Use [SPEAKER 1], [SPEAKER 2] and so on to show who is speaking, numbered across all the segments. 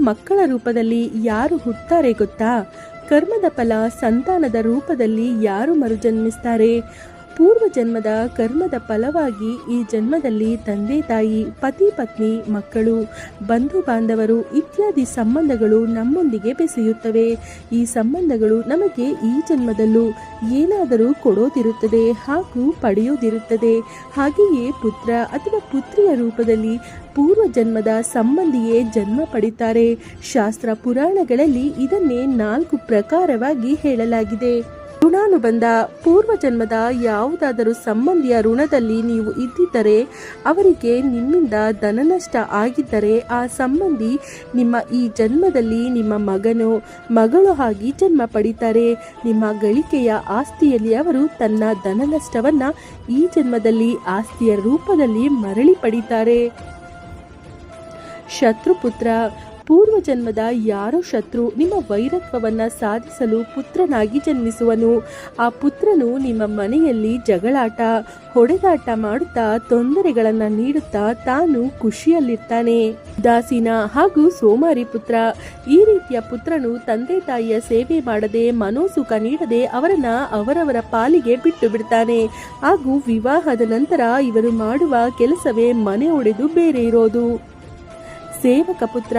[SPEAKER 1] ಮಕ್ಕಳ ರೂಪದಲ್ಲಿ ಯಾರು ಹುಟ್ಟುತ್ತಾರೆ ಗೊತ್ತಾ? ಕರ್ಮದ ಫಲ ಸಂತಾನದ ರೂಪದಲ್ಲಿ ಯಾರು ಮರುಜನ್ಮಿಸ್ತಾರೆ? ಪೂರ್ವ ಜನ್ಮದ ಕರ್ಮದ ಫಲವಾಗಿ ಈ ಜನ್ಮದಲ್ಲಿ ತಂದೆ ತಾಯಿ, ಪತಿ ಪತ್ನಿ, ಮಕ್ಕಳು, ಬಂಧು ಬಾಂಧವರು ಇತ್ಯಾದಿ ಸಂಬಂಧಗಳು ನಮ್ಮೊಂದಿಗೆ ಬೆಸೆಯುತ್ತವೆ. ಈ ಸಂಬಂಧಗಳು ನಮಗೆ ಈ ಜನ್ಮದಲ್ಲೂ ಏನಾದರೂ ಕೊಡೋದಿರುತ್ತದೆ ಹಾಗೂ ಪಡೆಯೋದಿರುತ್ತದೆ. ಹಾಗೆಯೇ ಪುತ್ರ ಅಥವಾ ಪುತ್ರಿಯ ರೂಪದಲ್ಲಿ ಪೂರ್ವ ಜನ್ಮದ ಸಂಬಂಧಿಯೇ ಜನ್ಮ ಪಡಿತಾರೆ. ಶಾಸ್ತ್ರ ಪುರಾಣಗಳಲ್ಲಿ ಇದನ್ನೇ 4 ಪ್ರಕಾರವಾಗಿ ಹೇಳಲಾಗಿದೆ. ಋಣಾನುಬಂಧ. ಪೂರ್ವ ಜನ್ಮದ ಯಾವುದಾದರೂ ಸಂಬಂಧಿಯ ಋಣದಲ್ಲಿ ನೀವು ಇದ್ದಿದ್ದರೆ, ಅವರಿಗೆ ನಿಮ್ಮಿಂದ ಧನನಷ್ಟ ಆಗಿದ್ದರೆ, ಆ ಸಂಬಂಧಿ ನಿಮ್ಮ ಈ ಜನ್ಮದಲ್ಲಿ ನಿಮ್ಮ ಮಗನೋ ಮಗಳು ಆಗಿ ಜನ್ಮ ಪಡಿತಾರೆ. ನಿಮ್ಮ ಗಳಿಕೆಯ ಆಸ್ತಿಯಲ್ಲಿ ಅವರು ತನ್ನ ಧನನಷ್ಟವನ್ನು ಈ ಜನ್ಮದಲ್ಲಿ ಆಸ್ತಿಯ ರೂಪದಲ್ಲಿ ಮರಳಿ ಪಡಿತಾರೆ. ಶತ್ರುಪುತ್ರ. ಪೂರ್ವ ಜನ್ಮದ ಯಾರೋ ಶತ್ರು ನಿಮ್ಮ ವೈರತ್ವವನ್ನು ಸಾಧಿಸಲು ಪುತ್ರನಾಗಿ ಜನ್ಮಿಸುವನು. ಆ ಪುತ್ರನು ನಿಮ್ಮ ಮನೆಯಲ್ಲಿ ಜಗಳಾಟ, ಹೊಡೆದಾಟ ಮಾಡುತ್ತಾ ತೊಂದರೆಗಳನ್ನು ನೀಡುತ್ತಾ ತಾನು ಖುಷಿಯಲ್ಲಿರ್ತಾನೆ. ದಾಸೀನ ಹಾಗೂ ಸೋಮಾರಿ ಪುತ್ರ. ಈ ರೀತಿಯ ಪುತ್ರನು ತಂದೆ ತಾಯಿಯ ಸೇವೆ ಮಾಡದೆ, ಮನೋಸುಖ ನೀಡದೆ ಅವರನ್ನ ಅವರವರ ಪಾಲಿಗೆ ಬಿಟ್ಟು ಬಿಡ್ತಾನೆ. ಹಾಗೂ ವಿವಾಹದ ನಂತರ ಇವರು ಮಾಡುವ ಕೆಲಸವೇ ಮನೆ ಒಡೆದು ಬೇರೆ ಇರೋದು. ಸೇವಕ ಪುತ್ರ.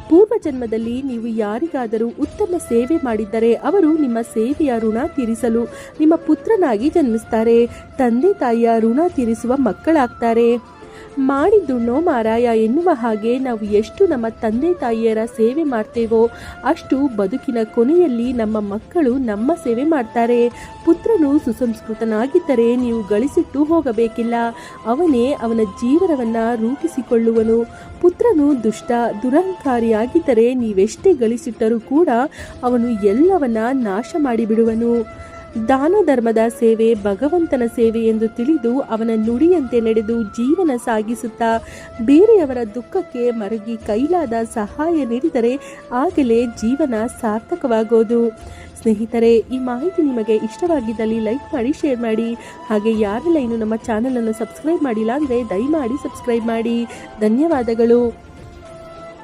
[SPEAKER 1] ಪೂರ್ವ ಜನ್ಮದಲ್ಲಿ ನೀವು ಯಾರಿಗಾದರೂ ಉತ್ತಮ ಸೇವೆ ಮಾಡಿದ್ದರೆ ಅವರು ನಿಮ್ಮ ಸೇವೆಯ ಋಣ ತೀರಿಸಲು ನಿಮ್ಮ ಪುತ್ರನಾಗಿ ಜನ್ಮಿಸ್ತಾರೆ. ತಂದೆ ತಾಯಿಯ ಋಣ ತೀರಿಸುವ ಮಕ್ಕಳಾಗ್ತಾರೆ. ಮಾಡಿದ್ದುಣ್ಣೋ ಮಾರಾಯ ಎನ್ನುವ ಹಾಗೆ ನಾವು ಎಷ್ಟು ನಮ್ಮ ತಂದೆ ತಾಯಿಯರ ಸೇವೆ ಮಾಡ್ತೇವೋ ಅಷ್ಟು ಬದುಕಿನ ಕೊನೆಯಲ್ಲಿ ನಮ್ಮ ಮಕ್ಕಳು ನಮ್ಮ ಸೇವೆ ಮಾಡ್ತಾರೆ. ಪುತ್ರನು ಸುಸಂಸ್ಕೃತನಾಗಿದ್ದರೆ ನೀವು ಗಳಿಸಿಟ್ಟು ಹೋಗಬೇಕಿಲ್ಲ, ಅವನೇ ಅವನ ಜೀವನವನ್ನು ರೂಪಿಸಿಕೊಳ್ಳುವನು. ಪುತ್ರನು ದುಷ್ಟ ದುರಹಂಕಾರಿಯಾಗಿದ್ದರೆ ನೀವೆಷ್ಟೇ ಗಳಿಸಿಟ್ಟರೂ ಕೂಡ ಅವನು ಎಲ್ಲವನ್ನ ನಾಶ ಮಾಡಿಬಿಡುವನು. ದಾನ ಧರ್ಮದ ಸೇವೆ ಭಗವಂತನ ಸೇವೆ ಎಂದು ತಿಳಿದು ಅವನ ನುಡಿಯಂತೆ ನಡೆದು ಜೀವನ ಸಾಗಿಸುತ್ತಾ ಬೇರೆಯವರ ದುಃಖಕ್ಕೆ ಮರಗಿ ಕೈಲಾದ ಸಹಾಯ ನೀಡಿದರೆ ಆಗಲೇ ಜೀವನ ಸಾರ್ಥಕವಾಗೋದು. ಸ್ನೇಹಿತರೆ, ಈ ಮಾಹಿತಿ ನಿಮಗೆ ಇಷ್ಟವಾಗಿದ್ದಲ್ಲಿ ಲೈಕ್ ಮಾಡಿ, ಶೇರ್ ಮಾಡಿ. ಹಾಗೆ ಯಾರೆಲ್ಲ ಇನ್ನು ನಮ್ಮ ಚಾನಲನ್ನು ಸಬ್ಸ್ಕ್ರೈಬ್ ಮಾಡಿಲ್ಲ ಅಂದರೆ ದಯಮಾಡಿ ಸಬ್ಸ್ಕ್ರೈಬ್ ಮಾಡಿ. ಧನ್ಯವಾದಗಳು.